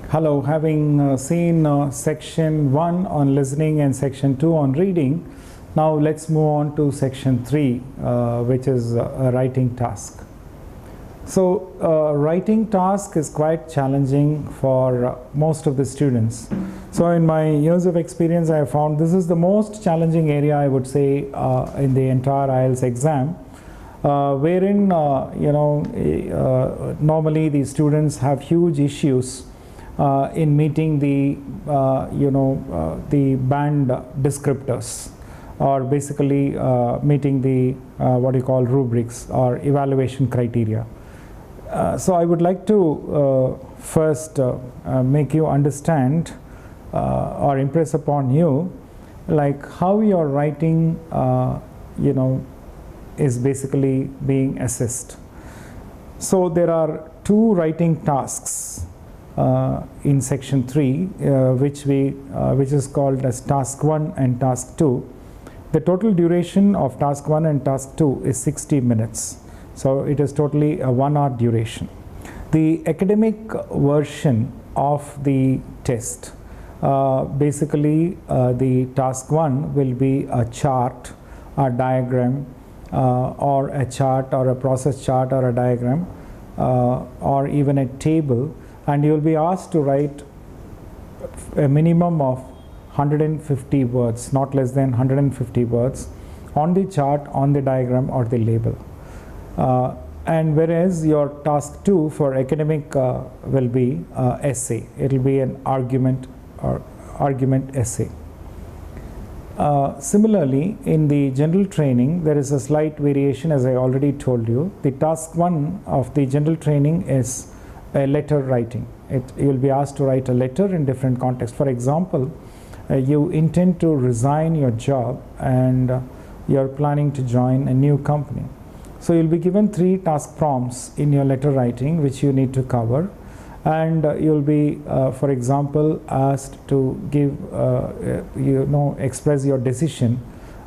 Hello, having seen section 1 on listening and section 2 on reading, now let's move on to section 3, which is a writing task. So, writing task is quite challenging for most of the students. So, in my years of experience, I have found this is the most challenging area, I would say, in the entire IELTS exam, wherein, normally the students have huge issues in meeting the the band descriptors, or basically meeting the what you call rubrics or evaluation criteria. So I would like to first make you understand or impress upon you like how your writing is basically being assessed. So there are two writing tasks in section 3 which is called as task 1 and task 2. The total duration of task 1 and task 2 is 60 minutes. So it is totally a 1 hour duration. The academic version of the test, basically the task 1 will be a chart, a diagram, or a chart or a process chart or a diagram, or even a table, and you will be asked to write a minimum of 150 words, not less than 150 words on the chart, on the diagram or the label. And whereas your task 2 for academic will be essay. It will be an argument or argument essay. Similarly, in the general training, there is a slight variation, as I already told you. The task 1 of the general training is a letter writing. You will be asked to write a letter in different contexts. For example, you intend to resign your job and you are planning to join a new company. So you will be given 3 task prompts in your letter writing which you need to cover, and you will be for example asked to give express your decision,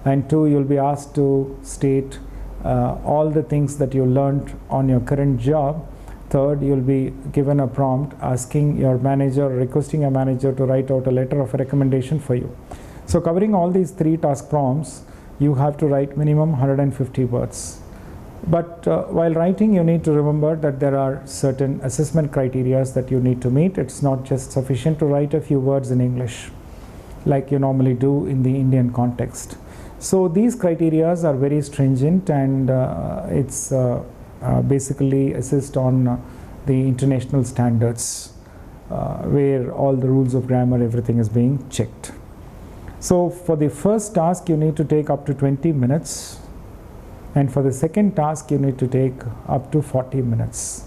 and 2, you will be asked to state all the things that you learned on your current job. 3rd, you will be given a prompt asking your manager, requesting a manager to write out a letter of recommendation for you. So covering all these 3 task prompts, you have to write minimum 150 words. But while writing, you need to remember that there are certain assessment criteria that you need to meet. It's not just sufficient to write a few words in English like you normally do in the Indian context. So these criteria are very stringent, and it's basically assessed on the international standards where all the rules of grammar, everything is being checked. So for the first task, you need to take up to 20 minutes. And for the second task, you need to take up to 40 minutes.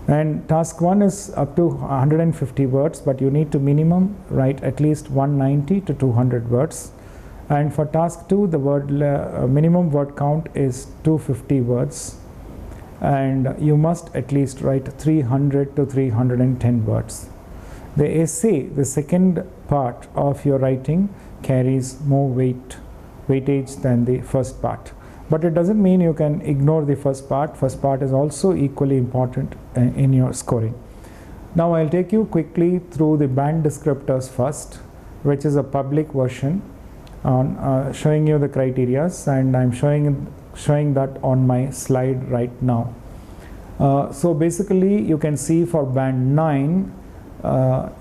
And task 1 is up to 150 words, but you need to minimum write at least 190 to 200 words. And for task 2, the minimum word count is 250 words. And you must at least write 300 to 310 words. The essay, the second part of your writing, carries more weightage than the first part. But it doesn't mean you can ignore the first part. First part is also equally important in your scoring. Now I'll take you quickly through the band descriptors first, which is a public version on showing you the criteria, and I'm showing that on my slide right now. So basically you can see for band 9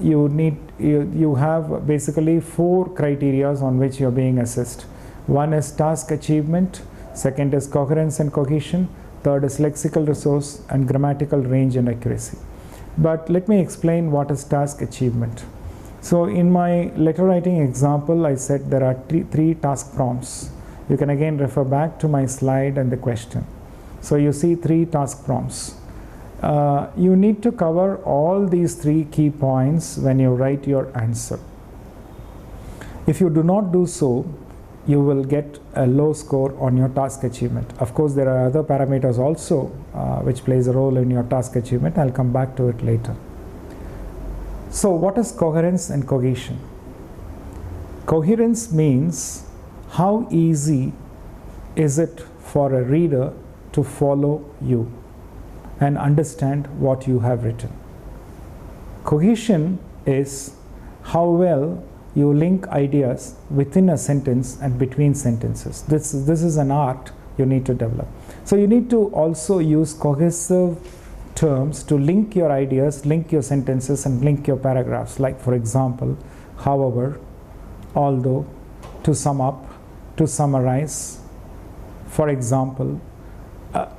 you have basically 4 criteria on which you're being assessed. 1 is task achievement, 2nd is coherence and cohesion, 3rd is lexical resource, and grammatical range and accuracy. But let me explain what is task achievement. So in my letter writing example, I said there are 3 task prompts. You can again refer back to my slide and the question. So you see 3 task prompts. You need to cover all these 3 key points when you write your answer. If you do not do so, you will get a low score on your task achievement. Of course, there are other parameters also which plays a role in your task achievement. I'll come back to it later. So what is coherence and cohesion? Coherence means how easy is it for a reader to follow you and understand what you have written. Cohesion is how well you link ideas within a sentence and between sentences. This is an art you need to develop. So you need to also use cohesive terms to link your ideas, link your sentences, and link your paragraphs. Like, for example, however, although, to sum up, to summarize. For example,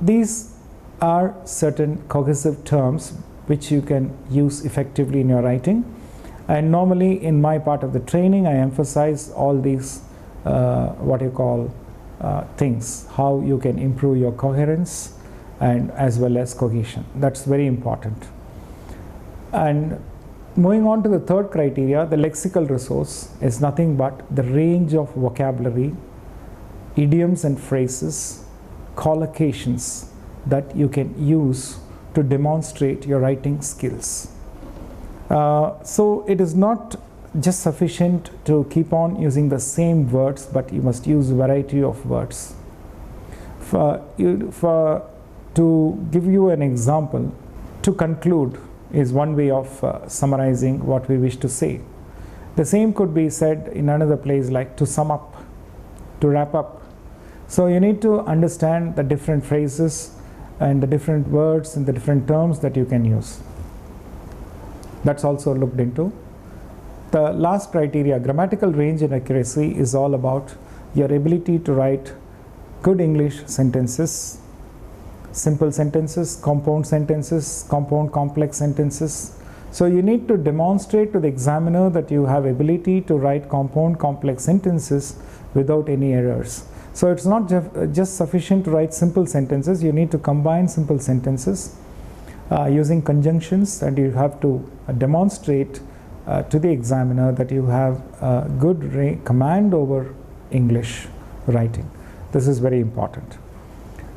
these are certain cohesive terms which you can use effectively in your writing. And normally in my part of the training, I emphasize all these things, how you can improve your coherence and as well as cohesion. That's very important. And moving on to the third criteria, the lexical resource is nothing but the range of vocabulary, idioms and phrases, collocations that you can use to demonstrate your writing skills. So it is not just sufficient to keep on using the same words, but you must use a variety of words. To give you an example, to conclude is one way of summarizing what we wish to say. The same could be said in another place, like to sum up, to wrap up. So you need to understand the different phrases and the different words and the different terms that you can use. That's also looked into. The last criteria, grammatical range and accuracy, is all about your ability to write good English sentences, simple sentences, compound complex sentences. So you need to demonstrate to the examiner that you have ability to write compound complex sentences without any errors. So it's not just sufficient to write simple sentences. You need to combine simple sentences using conjunctions, and you have to demonstrate to the examiner that you have good command over English writing. This is very important.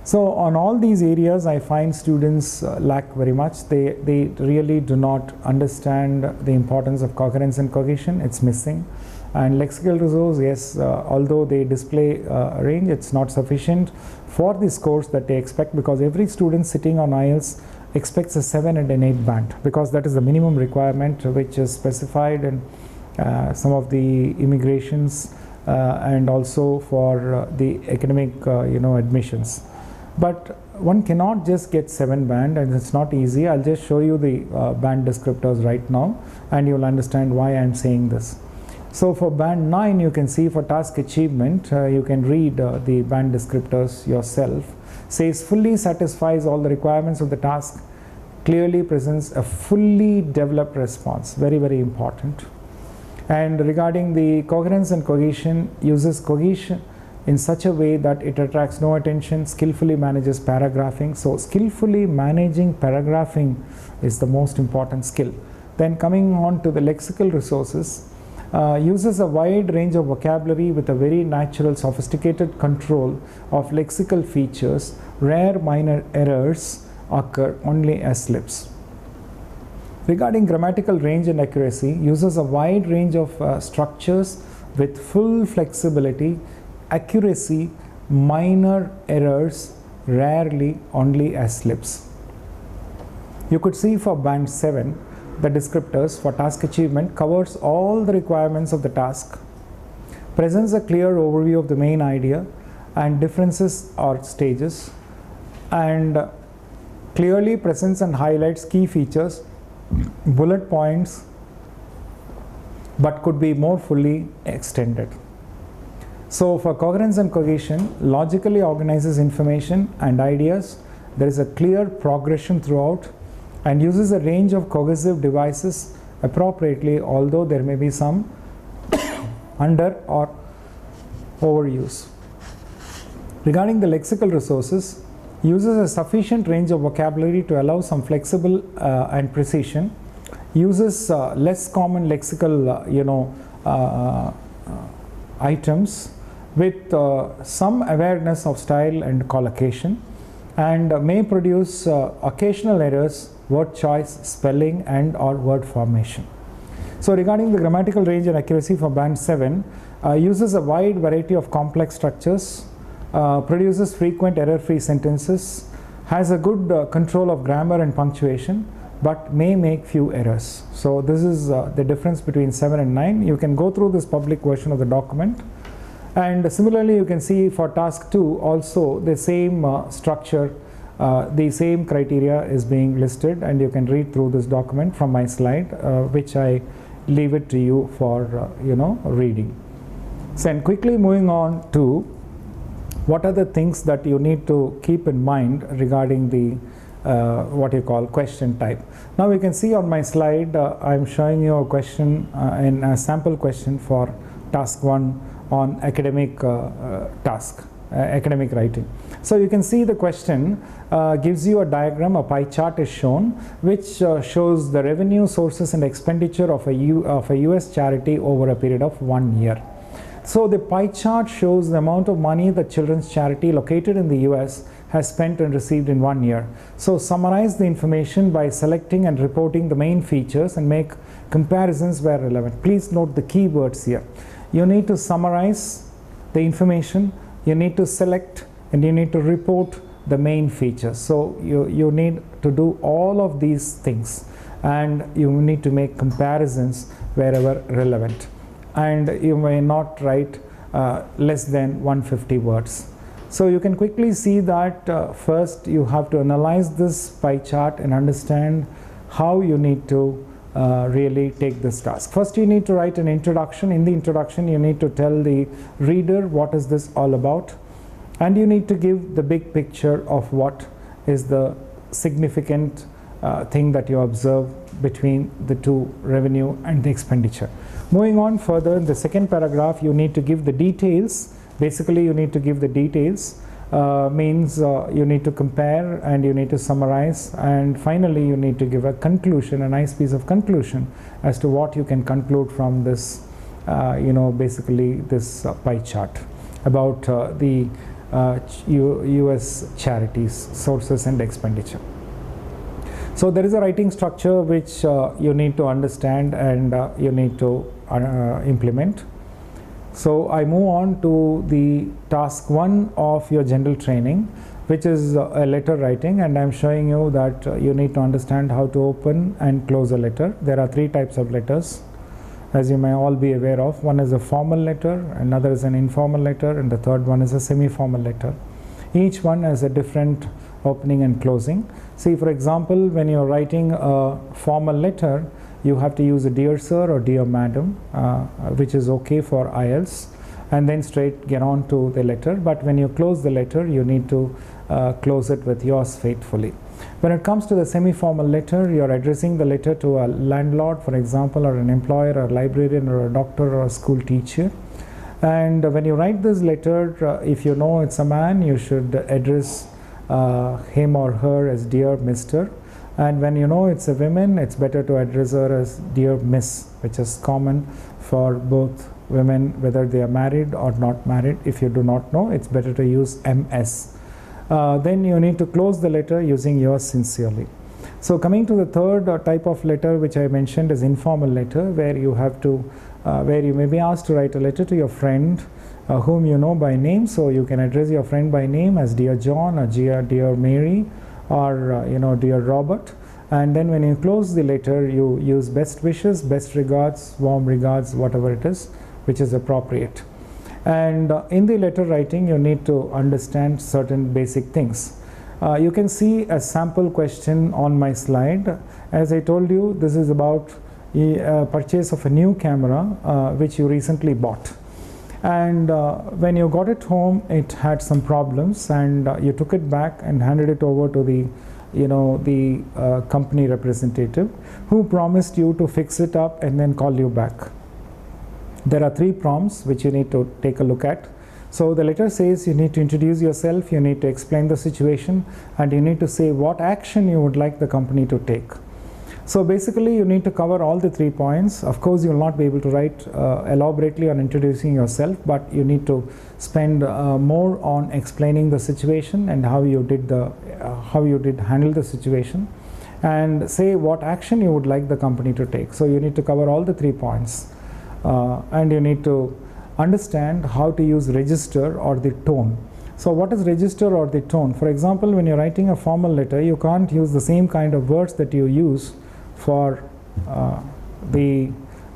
So on all these areas, I find students lack very much. They really do not understand the importance of coherence and cohesion. It's missing. And lexical resource, yes, although they display a range, it's not sufficient for the scores that they expect, because every student sitting on IELTS expects a 7 and an 8 band, because that is the minimum requirement which is specified in some of the immigrations and also for the academic admissions. But one cannot just get 7 band, and it's not easy. I'll just show you the band descriptors right now, and you'll understand why I'm saying this. So for band 9, you can see for task achievement, you can read the band descriptors yourself. Says fully satisfies all the requirements of the task, clearly presents a fully developed response. Very, very important. And regarding the coherence and cohesion, uses cohesion in such a way that it attracts no attention, skillfully manages paragraphing. So skillfully managing paragraphing is the most important skill. Then coming on to the lexical resources, uses a wide range of vocabulary with a very natural, sophisticated control of lexical features. Rare minor errors occur only as slips. Regarding grammatical range and accuracy, uses a wide range of structures with full flexibility. Accuracy, minor errors, rarely only as slips. You could see for band 7, the descriptors for task achievement covers all the requirements of the task, presents a clear overview of the main idea and differences or stages, and clearly presents and highlights key features, bullet points, but could be more fully extended. So for coherence and cohesion, logically organizes information and ideas. There is a clear progression throughout, and uses a range of cohesive devices appropriately, although there may be some under or overuse. Regarding the lexical resources, uses a sufficient range of vocabulary to allow some flexible and precision. Uses less common lexical items with some awareness of style and collocation, and may produce occasional errors, word choice, spelling and or word formation. So regarding the grammatical range and accuracy for band 7, uses a wide variety of complex structures, produces frequent error-free sentences, has a good control of grammar and punctuation, but may make few errors. So this is the difference between 7 and 9. You can go through this public version of the document. And similarly, you can see for task 2 also the same structure, the same criteria is being listed, and you can read through this document from my slide, which I leave it to you for reading. So, and quickly moving on to what are the things that you need to keep in mind regarding the what you call question type. Now you can see on my slide I'm showing you a question in a sample question for task 1 on academic academic writing. So you can see the question gives you a diagram, a pie chart is shown, which shows the revenue, sources and expenditure of a US charity over a period of 1 year. So the pie chart shows the amount of money the children's charity located in the US has spent and received in 1 year. So summarize the information by selecting and reporting the main features and make comparisons where relevant. Please note the keywords here. You need to summarize the information, you need to select, and you need to report the main features. So you need to do all of these things, and you need to make comparisons wherever relevant. And you may not write less than 150 words. So you can quickly see that first you have to analyze this pie chart and understand how you need to really take this task. First you need to write an introduction. In the introduction you need to tell the reader what is this all about, and you need to give the big picture of what is the significant thing that you observe between the two, revenue and the expenditure. Moving on further, in the second paragraph you need to give the details. Basically you need to give the details, means you need to compare and you need to summarize, and finally you need to give a conclusion, a nice piece of conclusion as to what you can conclude from this basically this pie chart about the US charities, sources and expenditure. So there is a writing structure which you need to understand and you need to implement. So I move on to the task 1 of your general training, which is a letter writing, and I'm showing you that you need to understand how to open and close a letter. There are 3 types of letters, as you may all be aware of. One is a formal letter, another is an informal letter, and the third one is a semi-formal letter. Each one has a different opening and closing. See, for example, when you're writing a formal letter, you have to use a dear sir or dear madam, which is okay for IELTS, and then straight get on to the letter. But when you close the letter, you need to close it with yours faithfully. When it comes to the semi-formal letter, you're addressing the letter to a landlord, for example, or an employer, or a librarian, or a doctor, or a school teacher. And when you write this letter, if you know it's a man, you should address him or her as dear Mr. And when you know it's a woman, it's better to address her as dear Miss, which is common for both women, whether they are married or not married. If you do not know, it's better to use MS. Then you need to close the letter using yours sincerely. So coming to the third type of letter, which I mentioned, is informal letter, where you have to, where you may be asked to write a letter to your friend whom you know by name. So you can address your friend by name as dear John, or dear Mary, or dear Robert. And then when you close the letter, you use best wishes, best regards, warm regards, whatever it is which is appropriate. And in the letter writing, you need to understand certain basic things. You can see a sample question on my slide. As I told you, this is about a purchase of a new camera which you recently bought. And when you got it home, it had some problems, and you took it back and handed it over to the company representative, who promised you to fix it up and then call you back. There are 3 prompts which you need to take a look at. So the letter says you need to introduce yourself, you need to explain the situation, and you need to say what action you would like the company to take. So basically you need to cover all the 3 points. Of course you will not be able to write elaborately on introducing yourself, but you need to spend more on explaining the situation and how you did handle the situation, and say what action you would like the company to take. So you need to cover all the 3 points, and you need to understand how to use register or the tone. So what is register or the tone? For example, when you're writing a formal letter, you can't use the same kind of words that you use for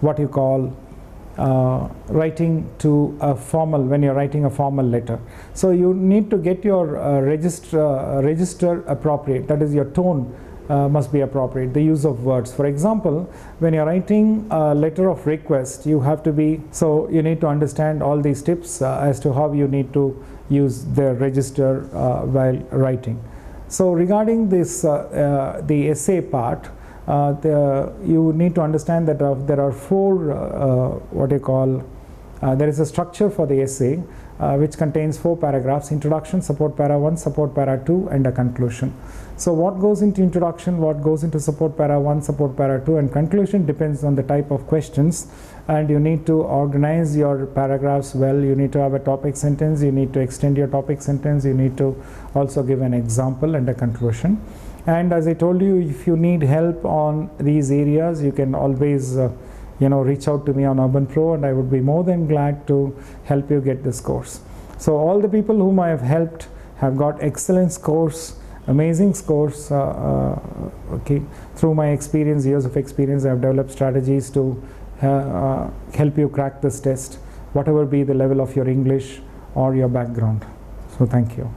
what you call writing to a formal, when you're writing a formal letter. So you need to get your register appropriate, that is your tone must be appropriate, the use of words. For example, when you're writing a letter of request, you have to be, so you need to understand all these tips as to how you need to use the register while writing. So regarding this, the essay part, you need to understand that there are four, there is a structure for the essay which contains 4 paragraphs: introduction, support para 1, support para 2, and a conclusion. So what goes into introduction, what goes into support para 1, support para 2, and conclusion depends on the type of questions, and you need to organize your paragraphs well. You need to have a topic sentence, you need to extend your topic sentence, you need to also give an example and a conclusion. And as I told you, if you need help on these areas, you can always reach out to me on UrbanPro, and I would be more than glad to help you get this course. So all the people whom I have helped have got excellent scores, amazing scores. Through my experience, years of experience, I have developed strategies to help you crack this test, whatever be the level of your English or your background. So thank you.